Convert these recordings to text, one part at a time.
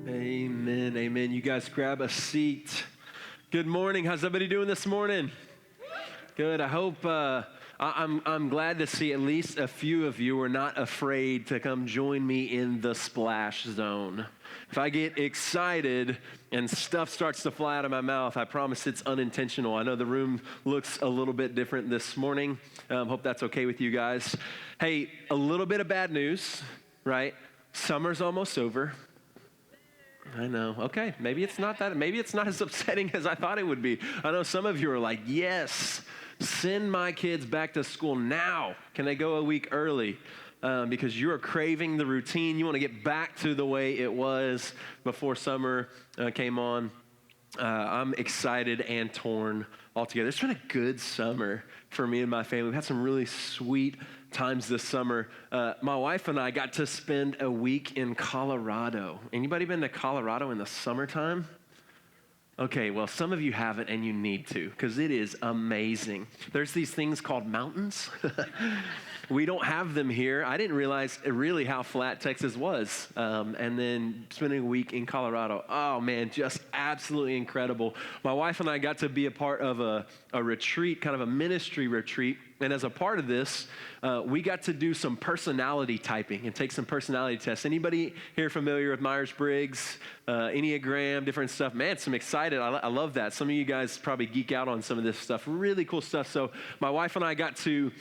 Amen, amen. You guys grab a seat. Good morning. How's everybody doing this morning? Good. I hope I'm glad to see at least a few of you are not afraid to come join me in the splash zone. If I get excited and stuff starts to fly out of my mouth, I promise it's unintentional. I know the room looks a little bit different this morning. Hope that's okay with you guys. Hey, a little bit of bad news, right? Summer's almost over. I know. Okay, maybe it's not as upsetting as I thought it would be. I know some of you are like, yes, send my kids back to school now. Can they go a week early? Because you're craving the routine. You want to get back to the way it was before summer came on. I'm excited and torn altogether. It's been a good summer for me and my family. We've had some really sweet times this summer. My wife and I got to spend a week in Colorado. Anybody been to Colorado in the summertime? Okay, well, some of you haven't and you need to because it is amazing. There's these things called mountains. We don't have them here. I didn't realize really how flat Texas was. And then spending a week in Colorado, oh man, just absolutely incredible. My wife and I got to be a part of a retreat, kind of a ministry retreat. And as a part of this, we got to do some personality typing and take some personality tests. Anybody here familiar with Myers-Briggs, Enneagram, different stuff? Man, I'm excited. I love that. Some of you guys probably geek out on some of this stuff. Really cool stuff. So my wife and I got to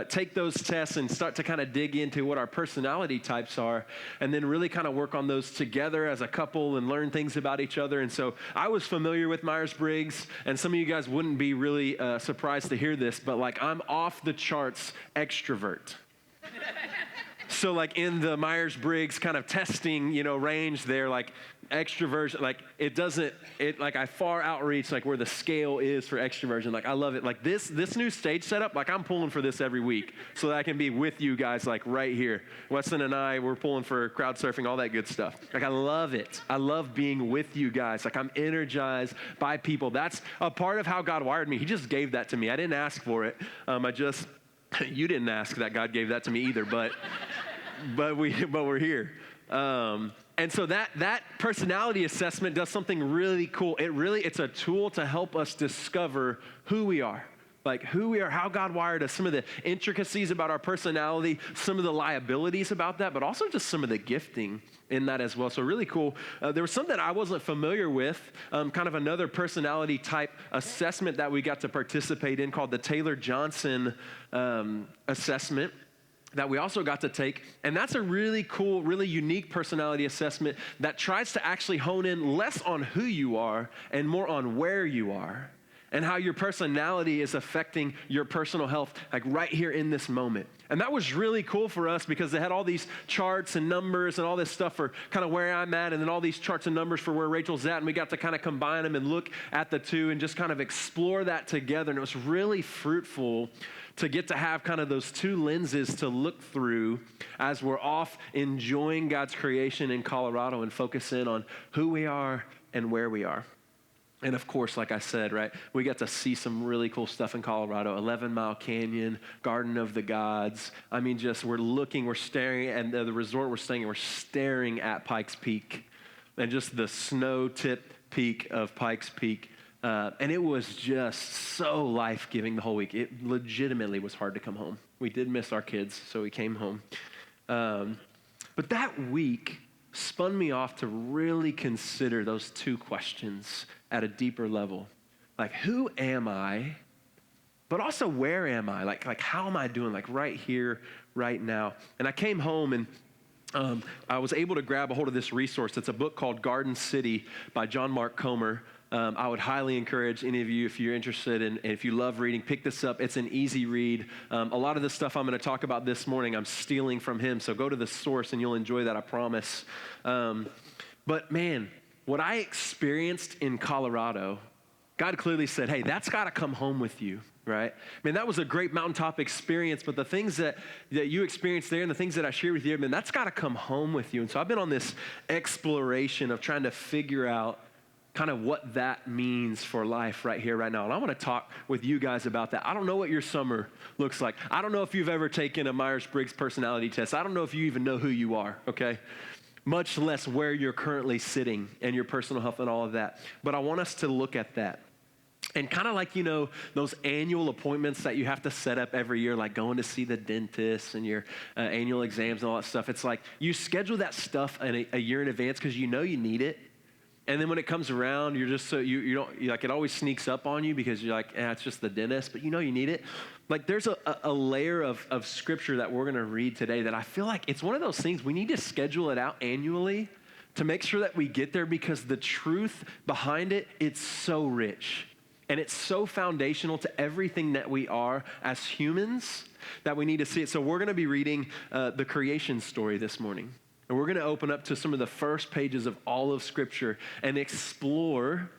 take those tests and start to kind of dig into what our personality types are and then really kind of work on those together as a couple and learn things about each other. And so I was familiar with Myers-Briggs, and some of you guys wouldn't be really surprised to hear this, but like I'm off the charts extrovert. So like in the Myers-Briggs kind of testing, range there, like extroversion, like I far outreach like where the scale is for extroversion. Like I love it. Like this new stage setup, like I'm pulling for this every week so that I can be with you guys like right here. Weston and I, we're pulling for crowd surfing, all that good stuff. Like I love it. I love being with you guys. Like I'm energized by people. That's a part of how God wired me. He just gave that to me. I didn't ask for it. You didn't ask that God gave that to me either, but we're here. And so that personality assessment does something really cool. It's a tool to help us discover who we are. Like who we are, how God wired us, some of the intricacies about our personality, some of the liabilities about that, but also just some of the gifting in that as well. So really cool. There was something I wasn't familiar with, kind of another personality type assessment that we got to participate in called the Taylor-Johnson assessment that we also got to take. And that's a really cool, really unique personality assessment that tries to actually hone in less on who you are and more on where you are and how your personality is affecting your personal health, like right here in this moment. And that was really cool for us because they had all these charts and numbers and all this stuff for kind of where I'm at and then all these charts and numbers for where Rachel's at. And we got to kind of combine them and look at the two and just kind of explore that together. And it was really fruitful to get to have kind of those two lenses to look through as we're off enjoying God's creation in Colorado and focus in on who we are and where we are. And of course, like I said, right, we got to see some really cool stuff in Colorado, 11 Mile Canyon, Garden of the Gods. I mean, we're staring at the resort we're staying in, we're staring at Pikes Peak and just the snow-tipped peak of Pikes Peak. And it was just so life-giving the whole week. It legitimately was hard to come home. We did miss our kids, so we came home. But that week spun me off to really consider those two questions at a deeper level. Like, who am I? But also, where am I? Like how am I doing? Like right here, right now. And I came home and I was able to grab a hold of this resource. It's a book called Garden City by John Mark Comer. I would highly encourage any of you, if you're interested and if you love reading, pick this up. It's an easy read. A lot of the stuff I'm going to talk about this morning, I'm stealing from him. So go to the source and you'll enjoy that, I promise. But man, what I experienced in Colorado, God clearly said, hey, that's got to come home with you, right? I mean, that was a great mountaintop experience, but the things that you experienced there and the things that I shared with you, I mean, that's got to come home with you. And so I've been on this exploration of trying to figure out kind of what that means for life right here, right now. And I want to talk with you guys about that. I don't know what your summer looks like. I don't know if you've ever taken a Myers-Briggs personality test. I don't know if you even know who you are, okay? much less where you're currently sitting and your personal health and all of that. But I want us to look at that. And kind of like, those annual appointments that you have to set up every year, like going to see the dentist and your annual exams and all that stuff. It's like you schedule that stuff a year in advance because you know you need it. And then when it comes around, you're just you don't, like, it always sneaks up on you because you're like, it's just the dentist, but you know you need it. Like there's a layer of scripture that we're going to read today that I feel like it's one of those things we need to schedule it out annually to make sure that we get there, because the truth behind it, it's so rich. And it's so foundational to everything that we are as humans that we need to see it. So we're going to be reading the creation story this morning. And we're going to open up to some of the first pages of all of Scripture and explore,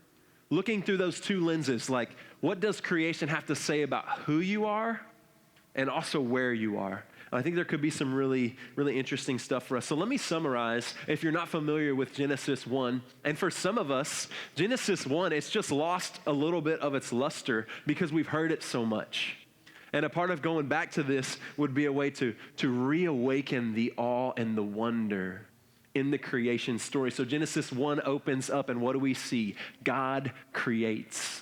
looking through those two lenses, like what does creation have to say about who you are and also where you are. I think there could be some really, really interesting stuff for us. So let me summarize, if you're not familiar with Genesis 1. And for some of us, Genesis 1, it's just lost a little bit of its luster because we've heard it so much. And a part of going back to this would be a way to reawaken the awe and the wonder in the creation story. So Genesis 1 opens up, and what do we see? God creates.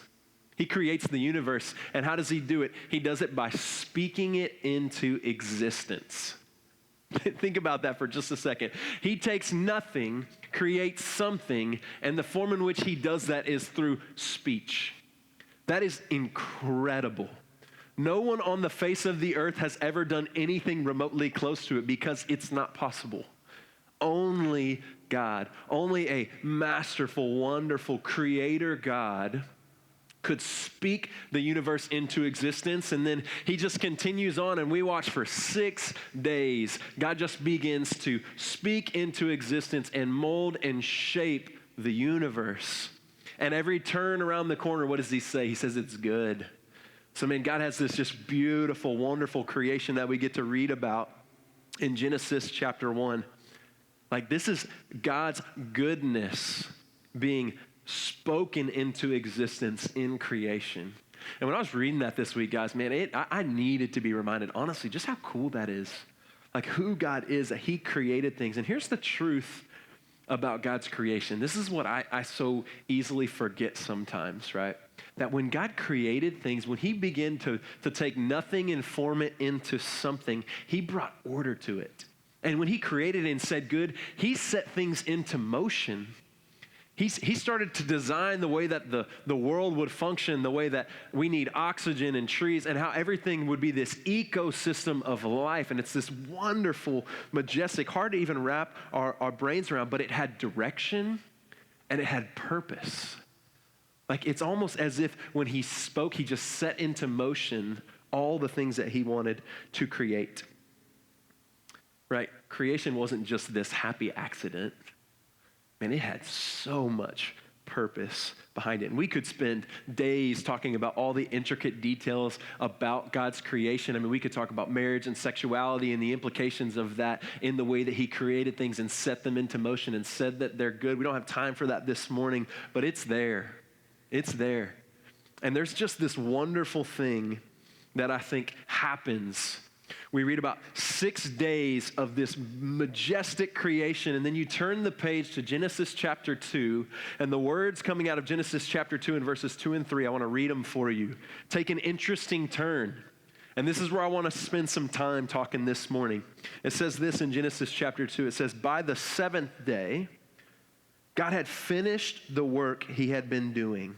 He creates the universe. And how does he do it? He does it by speaking it into existence. Think about that for just a second. He takes nothing, creates something, and the form in which he does that is through speech. That is incredible. No one on the face of the earth has ever done anything remotely close to it because it's not possible. Only God, only a masterful, wonderful creator God could speak the universe into existence. And then he just continues on, and we watch for 6 days. God just begins to speak into existence and mold and shape the universe. And every turn around the corner, what does he say? He says it's good. So, man, God has this just beautiful, wonderful creation that we get to read about in Genesis chapter 1. Like, this is God's goodness being spoken into existence in creation. And when I was reading that this week, guys, man, I needed to be reminded, honestly, just how cool that is. Like who God is, that he created things. And here's the truth about God's creation. This is what I so easily forget sometimes, right? That when God created things, when he began to take nothing and form it into something, he brought order to it. And when he created it and said good, he set things into motion. He started to design the way that the world would function, the way that we need oxygen and trees, and how everything would be this ecosystem of life. And it's this wonderful, majestic, hard to even wrap our brains around, but it had direction and it had purpose. Like it's almost as if when he spoke, he just set into motion all the things that he wanted to create. Right? Creation wasn't just this happy accident. Man, it had so much purpose behind it. And we could spend days talking about all the intricate details about God's creation. I mean, we could talk about marriage and sexuality and the implications of that in the way that he created things and set them into motion and said that they're good. We don't have time for that this morning, but it's there. It's there. And there's just this wonderful thing that I think happens. We read about 6 days of this majestic creation, and then you turn the page to Genesis chapter 2, and the words coming out of Genesis chapter 2 in verses 2 and 3, I want to read them for you. Take an interesting turn, and this is where I want to spend some time talking this morning. It says this in Genesis chapter 2. It says, by the 7th day, God had finished the work he had been doing.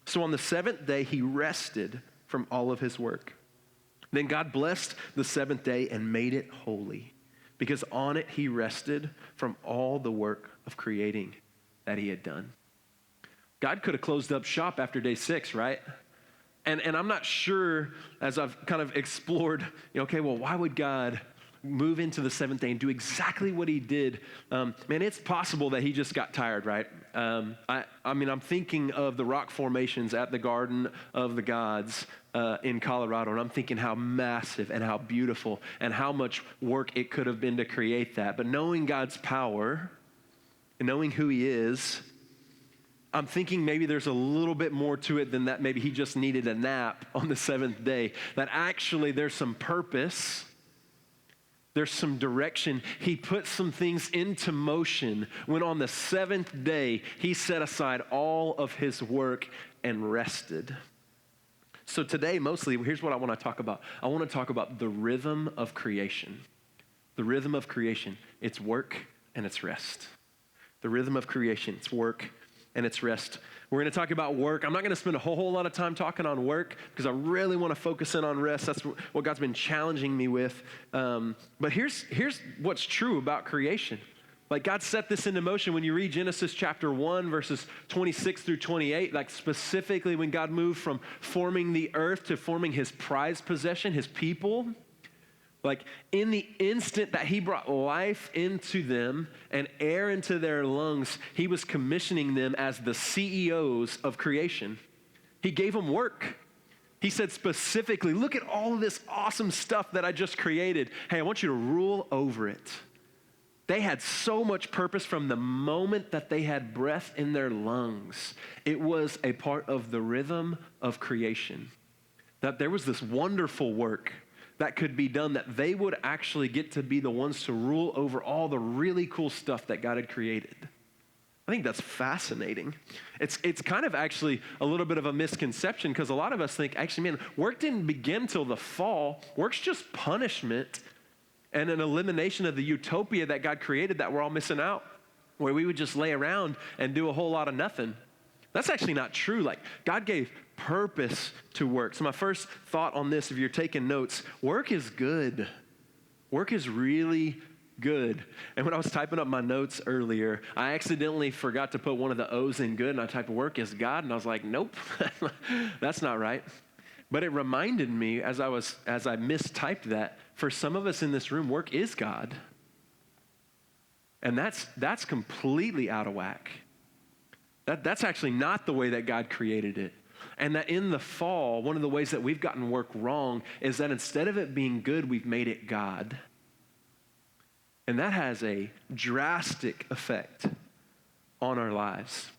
So on the 7th day, he rested from all of his work. Then God blessed the 7th day and made it holy, because on it he rested from all the work of creating that he had done. God could have closed up shop after day 6, right? And I'm not sure, as I've kind of explored, okay, well, why would God move into the 7th day and do exactly what he did? Man, it's possible that he just got tired, right? I mean, I'm thinking of the rock formations at the Garden of the Gods in Colorado, and I'm thinking how massive and how beautiful and how much work it could have been to create that. But knowing God's power and knowing who he is, I'm thinking maybe there's a little bit more to it than that. Maybe he just needed a nap on the 7th day, that actually there's some purpose. There's some direction. He put some things into motion when on the seventh day, he set aside all of his work and rested. So today, mostly, here's what I want to talk about. I want to talk about the rhythm of creation. The rhythm of creation. It's work and it's rest. The rhythm of creation. It's work and it's rest. We're going to talk about work. I'm not going to spend a whole lot of time talking on work because I really want to focus in on rest. That's what God's been challenging me with. But here's what's true about creation. Like God set this into motion when you read Genesis chapter 1, verses 26 through 28, like specifically when God moved from forming the earth to forming his prized possession, his people. Like in the instant that he brought life into them and air into their lungs, he was commissioning them as the CEOs of creation. He gave them work. He said specifically, look at all of this awesome stuff that I just created. Hey, I want you to rule over it. They had so much purpose from the moment that they had breath in their lungs. It was a part of the rhythm of creation. That there was this wonderful work that could be done, that they would actually get to be the ones to rule over all the really cool stuff that God had created. I think that's fascinating. It's kind of actually a little bit of a misconception because a lot of us think, actually, man, work didn't begin till the fall. Work's just punishment and an elimination of the utopia that God created that we're all missing out, where we would just lay around and do a whole lot of nothing. That's actually not true. Like God gave purpose to work. So my first thought on this, if you're taking notes, work is good. Work is really good. And when I was typing up my notes earlier, I accidentally forgot to put one of the O's in good, and I typed work is God, and I was like, nope, that's not right. But it reminded me as I mistyped that, for some of us in this room, work is God. And that's completely out of whack. That's actually not the way that God created it. And that in the fall, one of the ways that we've gotten work wrong is that instead of it being good, we've made it God. And that has a drastic effect on our lives.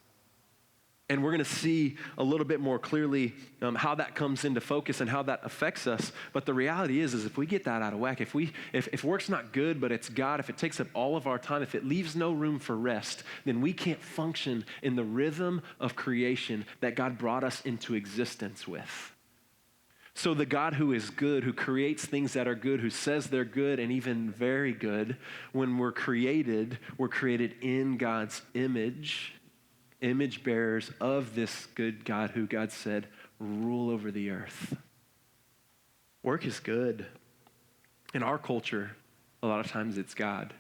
And we're going to see a little bit more clearly how that comes into focus and how that affects us. But the reality is if we get that out of whack, if work's not good, but it's God, if it takes up all of our time, if it leaves no room for rest, then we can't function in the rhythm of creation that God brought us into existence with. So the God who is good, who creates things that are good, who says they're good and even very good, when we're created in God's image bearers of this good God who God said rule over the earth. Work is good. In our culture, a lot of times it's God,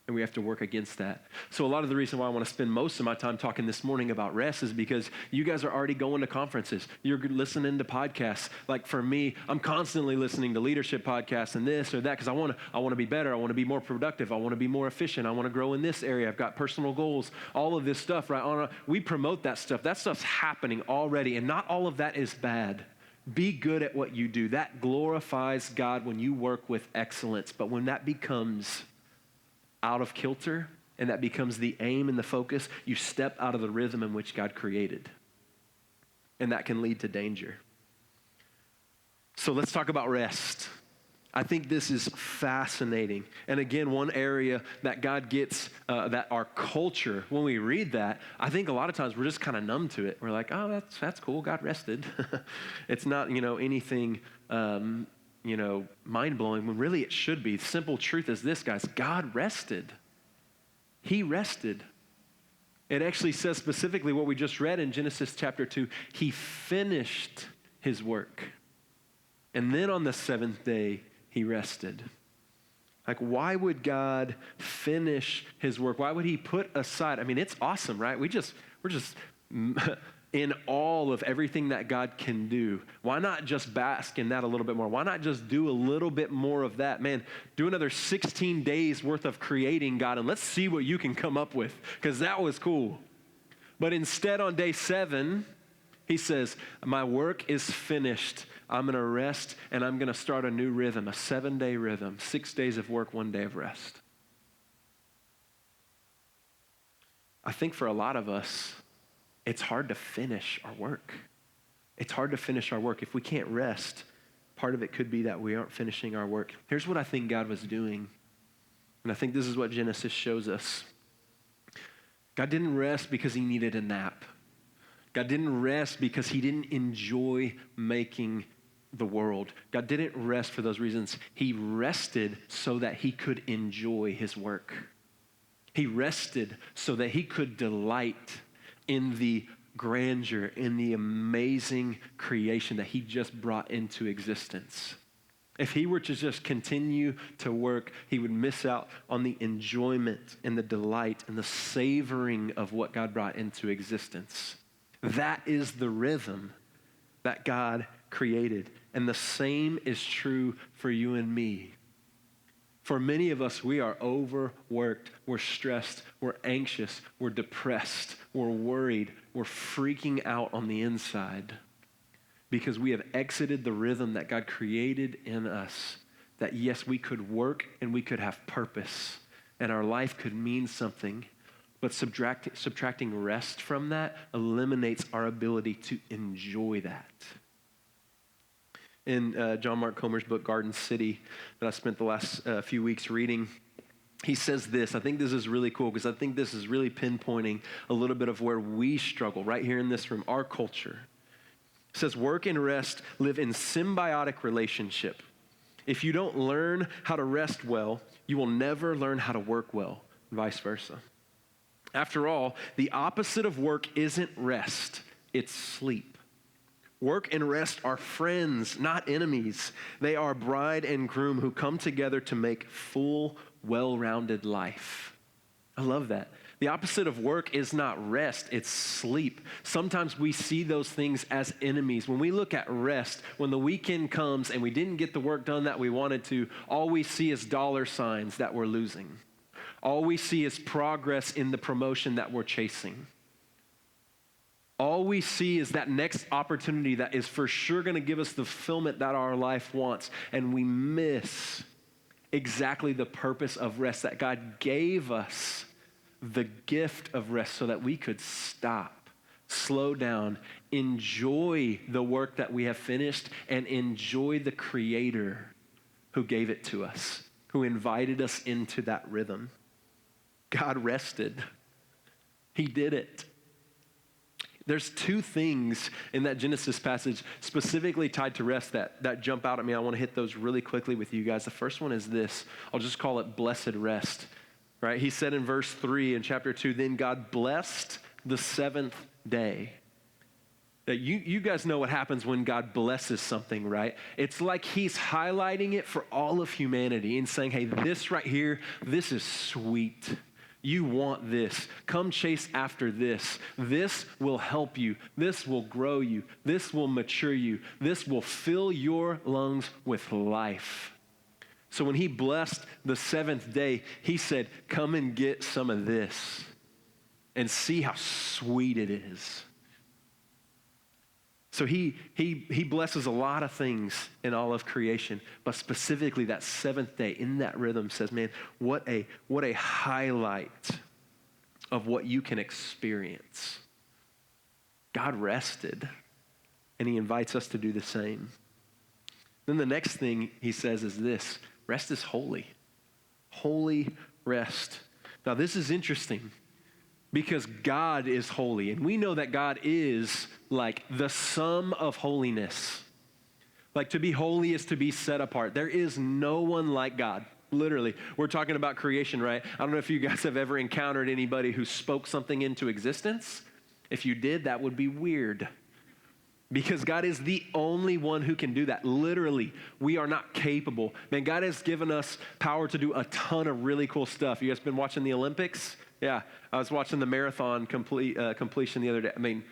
and we have to work against that. So a lot of the reason why I want to spend most of my time talking this morning about rest is because you guys are already going to conferences. You're listening to podcasts. Like for me, I'm constantly listening to leadership podcasts and this or that because I want to be better. I want to be more productive. I want to be more efficient. I want to grow in this area. I've got personal goals. All of this stuff, right? We promote that stuff. That stuff's happening already, and not all of that is bad. Be good at what you do. That glorifies God when you work with excellence. But when that becomes out of kilter, and that becomes the aim and the focus, you step out of the rhythm in which God created. And that can lead to danger. So let's talk about rest. I think this is fascinating. And again, one area that God gets, that our culture, when we read that, I think a lot of times we're just kind of numb to it. We're like, oh, that's cool, God rested. It's not, anything mind-blowing, when really it should be. The simple truth is this, guys: God rested. He rested. It actually says specifically what we just read in Genesis chapter 2. He finished his work. And then on the seventh day, he rested. Like, why would God finish his work? Why would he put aside? I mean, it's awesome, right? We're just in awe of everything that God can do. Why not just bask in that a little bit more? Why not just do a little bit more of that? Man, do another 16 days worth of creating, God, and let's see what you can come up with, because that was cool. But instead, on day 7, he says, my work is finished. I'm going to rest, and I'm going to start a new rhythm, a 7-day rhythm, 6 days of work, 1 day of rest. I think for a lot of us, it's hard to finish our work. It's hard to finish our work. If we can't rest, part of it could be that we aren't finishing our work. Here's what I think God was doing. And I think this is what Genesis shows us. God didn't rest because he needed a nap. God didn't rest because he didn't enjoy making the world. God didn't rest for those reasons. He rested so that he could enjoy his work. He rested so that he could delight in the grandeur, in the amazing creation that he just brought into existence. If he were to just continue to work, he would miss out on the enjoyment and the delight and the savoring of what God brought into existence. That is the rhythm that God created. And the same is true for you and me. For many of us, we are overworked, we're stressed, we're anxious, we're depressed, we're worried, we're freaking out on the inside because we have exited the rhythm that God created in us, that yes, we could work and we could have purpose and our life could mean something, but subtracting rest from that eliminates our ability to enjoy that. In John Mark Comer's book, Garden City, that I spent the last few weeks reading, he says this. I think this is really cool because I think this is really pinpointing a little bit of where we struggle right here in this room, our culture. It says, work and rest live in symbiotic relationship. If you don't learn how to rest well, you will never learn how to work well, vice versa. After all, the opposite of work isn't rest, it's sleep. Work and rest are friends, not enemies. They are bride and groom who come together to make full, well-rounded life. I love that. The opposite of work is not rest, it's sleep. Sometimes we see those things as enemies. When we look at rest, when the weekend comes and we didn't get the work done that we wanted to, all we see is dollar signs that we're losing. All we see is progress in the promotion that we're chasing. All we see is that next opportunity that is for sure going to give us the fulfillment that our life wants. And we miss exactly the purpose of rest, that God gave us the gift of rest so that we could stop, slow down, enjoy the work that we have finished, and enjoy the Creator who gave it to us, who invited us into that rhythm. God rested. He did it. There's two things in that Genesis passage specifically tied to rest that jump out at me. I want to hit those really quickly with you guys. The first one is this. I'll just call it blessed rest, right? He said in verse 3 in chapter 2, then God blessed the seventh day. That you guys know what happens when God blesses something, right? It's like he's highlighting it for all of humanity and saying, hey, this right here, this is sweet. You want this. Come chase after this. This will help you. This will grow you. This will mature you. This will fill your lungs with life. So when he blessed the seventh day, he said, come and get some of this and see how sweet it is. So he blesses a lot of things in all of creation, but specifically that seventh day in that rhythm says, man, what a highlight of what you can experience. God rested, and he invites us to do the same. Then the next thing he says is this: rest is holy. Holy rest. Now this is interesting because God is holy, and we know that God is like the sum of holiness. Like to be holy is to be set apart. There is no one like God. Literally, we're talking about creation, right? I don't know if you guys have ever encountered anybody who spoke something into existence. If you did, that would be weird. Because God is the only one who can do that. Literally, we are not capable. Man, God has given us power to do a ton of really cool stuff. You guys been watching the Olympics? Yeah, I was watching the marathon completion the other day. I mean,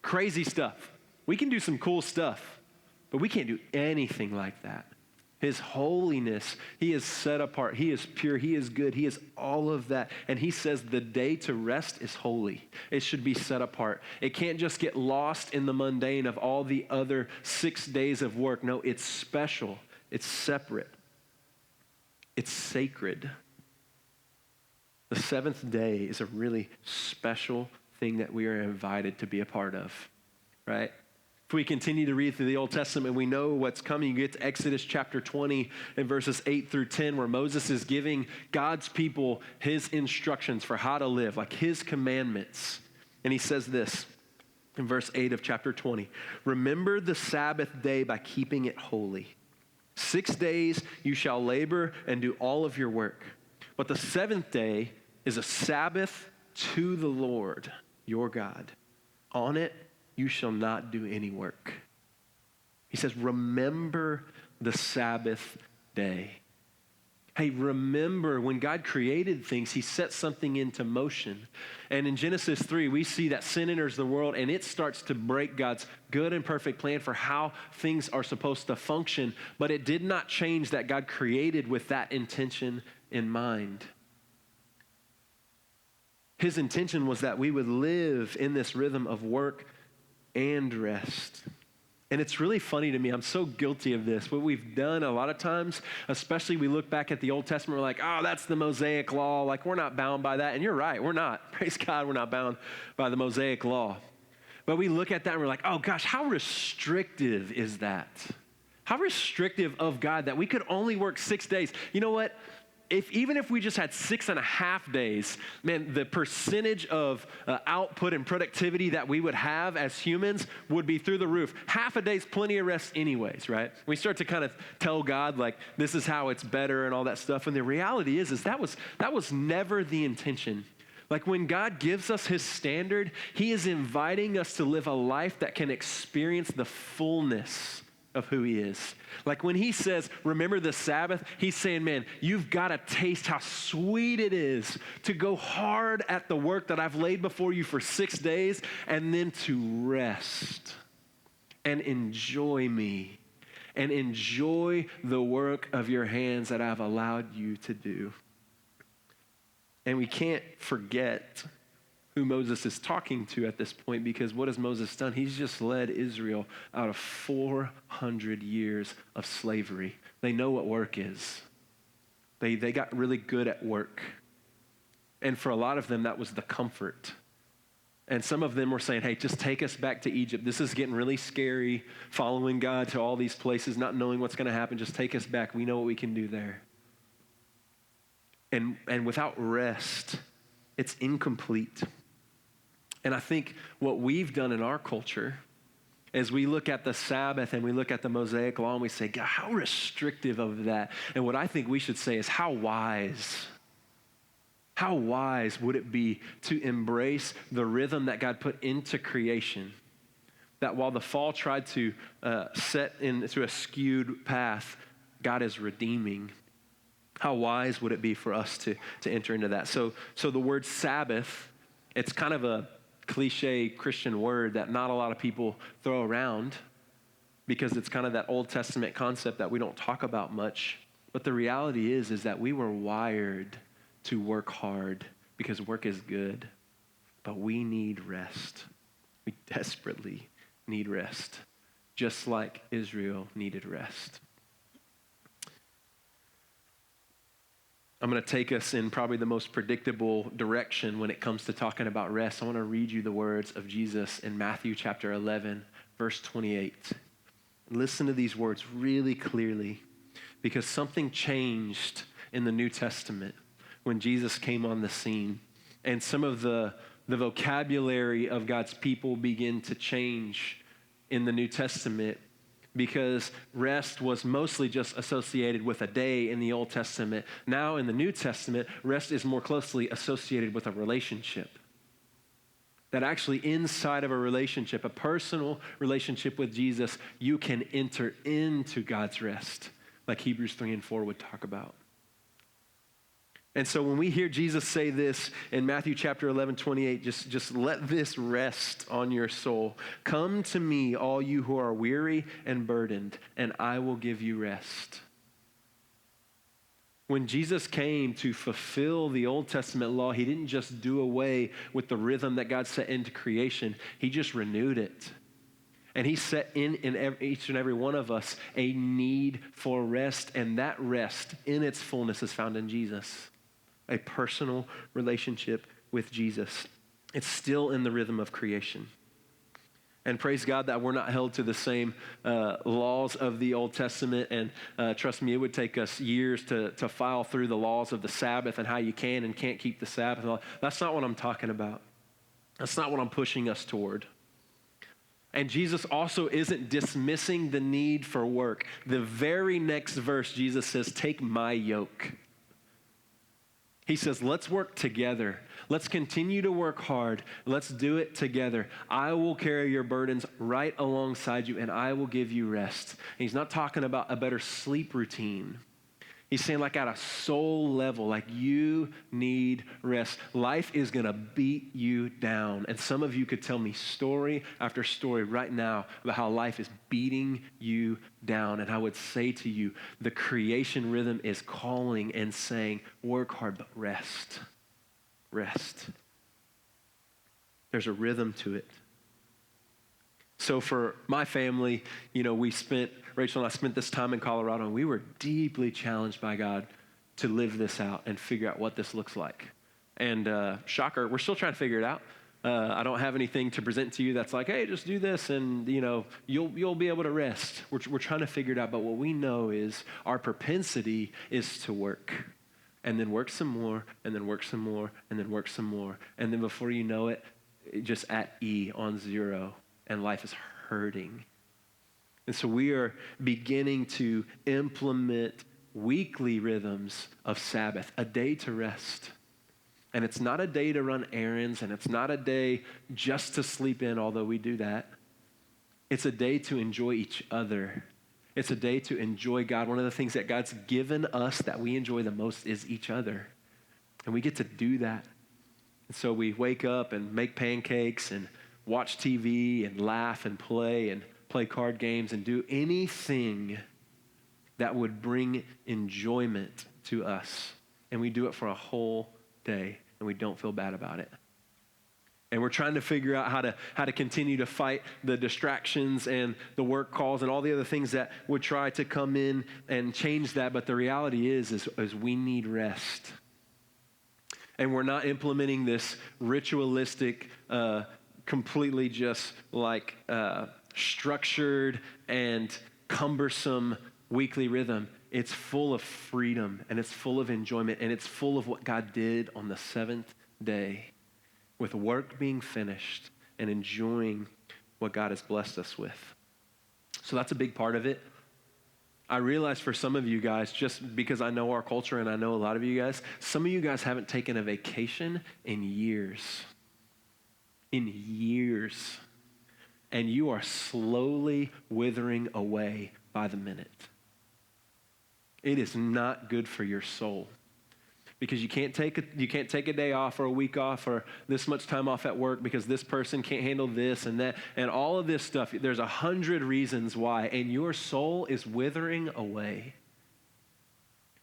crazy stuff. We can do some cool stuff, but we can't do anything like that. His holiness, he is set apart. He is pure. He is good. He is all of that. And he says the day to rest is holy. It should be set apart. It can't just get lost in the mundane of all the other 6 days of work. No, it's special. It's separate. It's sacred. The seventh day is a really special thing that we are invited to be a part of, right? If we continue to read through the Old Testament, we know what's coming. You get to Exodus chapter 20 and verses 8 through 10, where Moses is giving God's people his instructions for how to live, like his commandments. And he says this in verse 8 of chapter 20, "Remember the Sabbath day by keeping it holy. 6 days you shall labor and do all of your work. But the seventh day is a Sabbath to the Lord your God. On it you shall not do any work." He says, remember the Sabbath day. Hey, remember when God created things, he set something into motion. And in Genesis 3, we see that sin enters the world and it starts to break God's good and perfect plan for how things are supposed to function. But it did not change that God created with that intention in mind. His intention was that we would live in this rhythm of work and rest. And it's really funny to me. I'm so guilty of this. What we've done a lot of times, especially we look back at the Old Testament, we're like, oh, that's the Mosaic law. Like, we're not bound by that. And you're right, we're not. Praise God, we're not bound by the Mosaic law. But we look at that and we're like, oh gosh, how restrictive is that? How restrictive of God that we could only work 6 days. You know what? Even if we just had 6.5 days, man, the percentage of output and productivity that we would have as humans would be through the roof. Half a day's plenty of rest anyways, right? We start to kind of tell God, like, this is how it's better and all that stuff. And the reality is that was never the intention. Like, when God gives us his standard, he is inviting us to live a life that can experience the fullness of who he is. Like, when he says, remember the Sabbath, he's saying, man, you've got to taste how sweet it is to go hard at the work that I've laid before you for 6 days and then to rest and enjoy me and enjoy the work of your hands that I've allowed you to do. And we can't forget who Moses is talking to at this point, because what has Moses done? He's just led Israel out of 400 years of slavery. They know what work is. They got really good at work. And for a lot of them, that was the comfort. And some of them were saying, hey, just take us back to Egypt. This is getting really scary, following God to all these places, not knowing what's going to happen. Just take us back. We know what we can do there. And without rest, it's incomplete. And I think what we've done in our culture is we look at the Sabbath and we look at the Mosaic law and we say, God, how restrictive of that. And what I think we should say is how wise would it be to embrace the rhythm that God put into creation, that while the fall tried to set into a skewed path, God is redeeming. How wise would it be for us to enter into that? So the word Sabbath, it's kind of a cliche Christian word that not a lot of people throw around because it's kind of that Old Testament concept that we don't talk about much. But the reality is that we were wired to work hard because work is good, but we need rest. We desperately need rest, just like Israel needed rest. I'm going to take us in probably the most predictable direction when it comes to talking about rest. I want to read you the words of Jesus in Matthew chapter 11, verse 28. Listen to these words really clearly, because something changed in the New Testament when Jesus came on the scene. And some of the vocabulary of God's people begin to change in the New Testament, because rest was mostly just associated with a day in the Old Testament. Now in the New Testament, rest is more closely associated with a relationship. That actually inside of a relationship, a personal relationship with Jesus, you can enter into God's rest, like Hebrews 3 and 4 would talk about. And so when we hear Jesus say this in Matthew chapter 11, 28, just let this rest on your soul. Come to me, all you who are weary and burdened, and I will give you rest. When Jesus came to fulfill the Old Testament law, he didn't just do away with the rhythm that God set into creation. He just renewed it. And he set in each and every one of us a need for rest, and that rest in its fullness is found in Jesus. A personal relationship with Jesus. It's still in the rhythm of creation. And praise God that we're not held to the same laws of the Old Testament. And trust me, it would take us years to file through the laws of the Sabbath and how you can and can't keep the Sabbath. That's not what I'm talking about. That's not what I'm pushing us toward. And Jesus also isn't dismissing the need for work. The very next verse, Jesus says, take my yoke. He says, let's work together. Let's continue to work hard. Let's do it together. I will carry your burdens right alongside you, and I will give you rest. And he's not talking about a better sleep routine. He's saying like at a soul level, like you need rest. Life is going to beat you down. And some of you could tell me story after story right now about how life is beating you down. And I would say to you, the creation rhythm is calling and saying, work hard, but rest. Rest. There's a rhythm to it. So for my family, Rachel and I spent this time in Colorado, and we were deeply challenged by God to live this out and figure out what this looks like. And shocker, we're still trying to figure it out. I don't have anything to present to you that's like, hey, just do this and, you'll be able to rest. We're trying to figure it out. But what we know is our propensity is to work. And then work some more, and then work some more, and then work some more. And then before you know it, just at E on zero. And life is hurting. And so we are beginning to implement weekly rhythms of Sabbath, a day to rest. And it's not a day to run errands, and it's not a day just to sleep in, although we do that. It's a day to enjoy each other. It's a day to enjoy God. One of the things that God's given us that we enjoy the most is each other. And we get to do that. And so we wake up and make pancakes and watch TV and laugh and play card games and do anything that would bring enjoyment to us. And we do it for a whole day, and we don't feel bad about it. And we're trying to figure out how to continue to fight the distractions and the work calls and all the other things that would try to come in and change that. But the reality is we need rest. And we're not implementing this ritualistic, completely just like structured and cumbersome weekly rhythm. It's full of freedom, and it's full of enjoyment, and it's full of what God did on the seventh day with work being finished and enjoying what God has blessed us with. So that's a big part of it. I realize for some of you guys, just because I know our culture and I know a lot of you guys, some of you guys haven't taken a vacation in years. In years. And you are slowly withering away by the minute. It is not good for your soul. Because you can't take a day off or a week off or this much time off at work because this person can't handle this and that and all of this stuff. There's 100 reasons why, and your soul is withering away.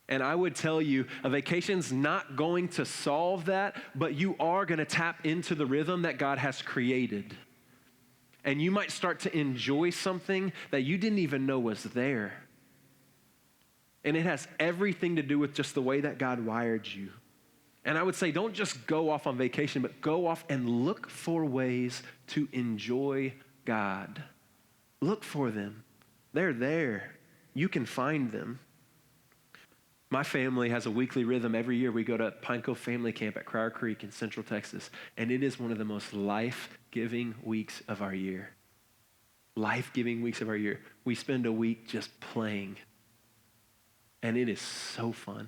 And I would tell you, a vacation's not going to solve that, but you are going to tap into the rhythm that God has created. And you might start to enjoy something that you didn't even know was there. And it has everything to do with just the way that God wired you. And I would say, don't just go off on vacation, but go off and look for ways to enjoy God. Look for them. They're there. You can find them. My family has a weekly rhythm. Every year we go to Pine Cove Family Camp at Crier Creek in Central Texas. And it is one of the most life-giving weeks of our year. Life-giving weeks of our year. We spend a week just playing. And it is so fun.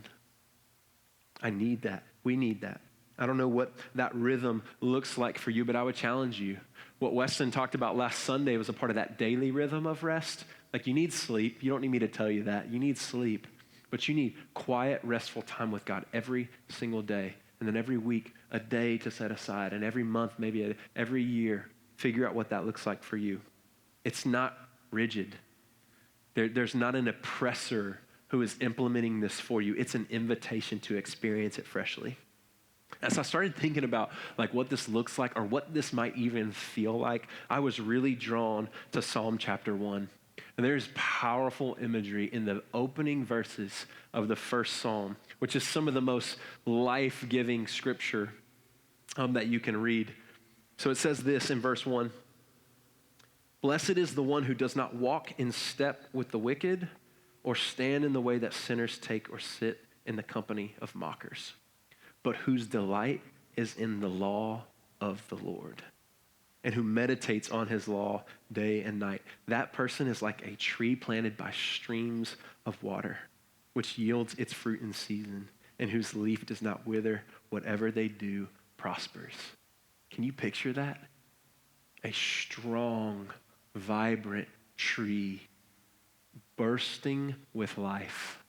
I need that. We need that. I don't know what that rhythm looks like for you, but I would challenge you. What Weston talked about last Sunday was a part of that daily rhythm of rest. Like you need sleep. You don't need me to tell you that. You need sleep. But you need quiet, restful time with God every single day. And then every week, a day to set aside. And every month, maybe every year, figure out what that looks like for you. It's not rigid. There's not an oppressor who is implementing this for you. It's an invitation to experience it freshly. As I started thinking about like what this looks like or what this might even feel like, I was really drawn to Psalm chapter 1. And there's powerful imagery in the opening verses of the first Psalm, which is some of the most life-giving scripture that you can read. So it says this in verse 1. Blessed is the one who does not walk in step with the wicked or stand in the way that sinners take or sit in the company of mockers, but whose delight is in the law of the Lord and who meditates on his law day and night. That person is like a tree planted by streams of water, which yields its fruit in season and whose leaf does not wither. Whatever they do prospers. Can you picture that? A strong, vibrant tree bursting with life,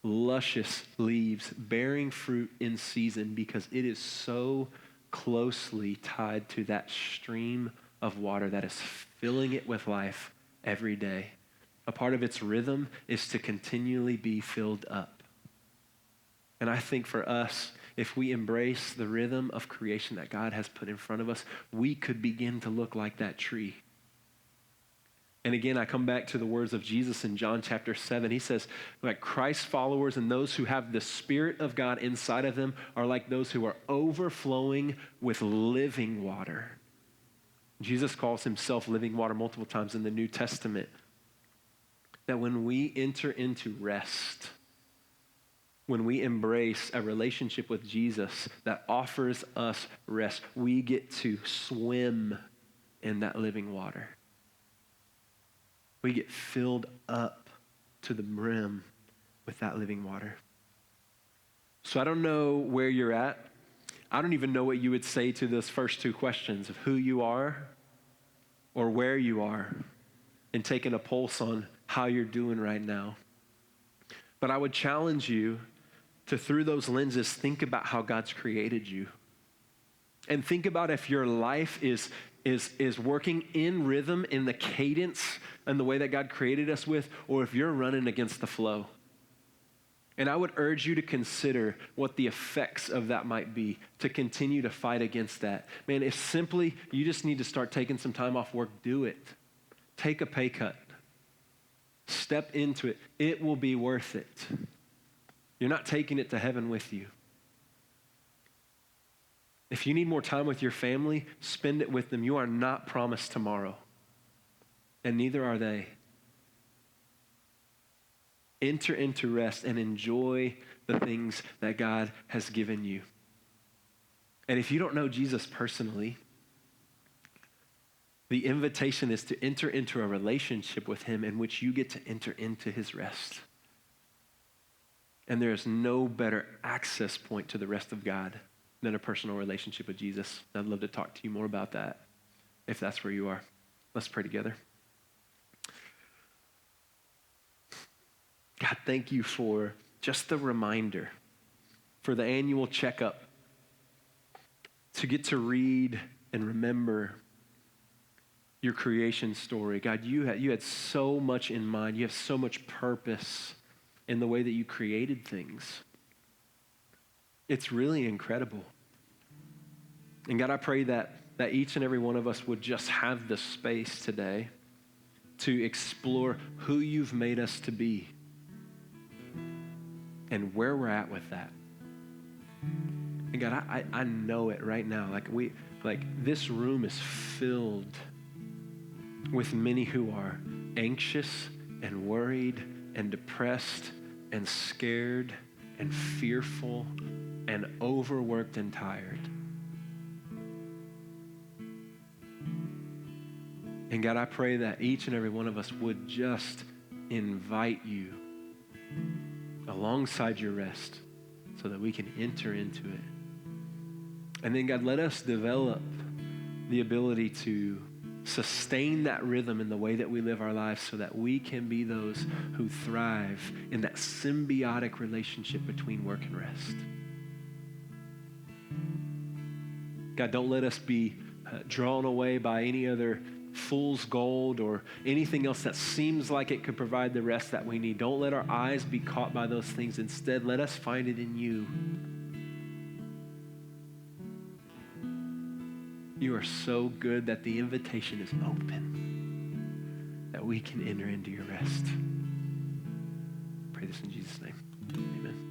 luscious leaves, bearing fruit in season because it is so closely tied to that stream of water that is filling it with life every day. A part of its rhythm is to continually be filled up. And I think for us, if we embrace the rhythm of creation that God has put in front of us, we could begin to look like that tree. And again, I come back to the words of Jesus in John chapter 7. He says, like Christ followers and those who have the Spirit of God inside of them are like those who are overflowing with living water. Jesus calls himself living water multiple times in the New Testament. That when we enter into rest, when we embrace a relationship with Jesus that offers us rest, we get to swim in that living water. We get filled up to the brim with that living water. So I don't know where you're at. I don't even know what you would say to those first two questions of who you are or where you are, and taking a pulse on how you're doing right now. But I would challenge you to, through those lenses, think about how God's created you. And think about if your life is working in rhythm, in the cadence and the way that God created us with, or if you're running against the flow. And I would urge you to consider what the effects of that might be, to continue to fight against that. Man, if simply you just need to start taking some time off work, do it. Take a pay cut. Step into it. It will be worth it. You're not taking it to heaven with you. If you need more time with your family, spend it with them. You are not promised tomorrow, and neither are they. Enter into rest and enjoy the things that God has given you. And if you don't know Jesus personally, the invitation is to enter into a relationship with him in which you get to enter into his rest. And there is no better access point to the rest of God than a personal relationship with Jesus. I'd love to talk to you more about that if that's where you are. Let's pray together. God, thank you for just the reminder, for the annual checkup, to get to read and remember your creation story. God, you had so much in mind. You have so much purpose in the way that you created things. It's really incredible. And God, I pray that each and every one of us would just have the space today to explore who you've made us to be and where we're at with that. And God, I know it right now. Like this room is filled with many who are anxious and worried and depressed and scared and fearful and overworked and tired. And God, I pray that each and every one of us would just invite you alongside your rest so that we can enter into it. And then God, let us develop the ability to sustain that rhythm in the way that we live our lives so that we can be those who thrive in that symbiotic relationship between work and rest. God, don't let us be drawn away by any other fool's gold or anything else that seems like it could provide the rest that we need. Don't let our eyes be caught by those things. Instead, let us find it in you. You are so good that the invitation is open, that we can enter into your rest. I pray this in Jesus' name. Amen.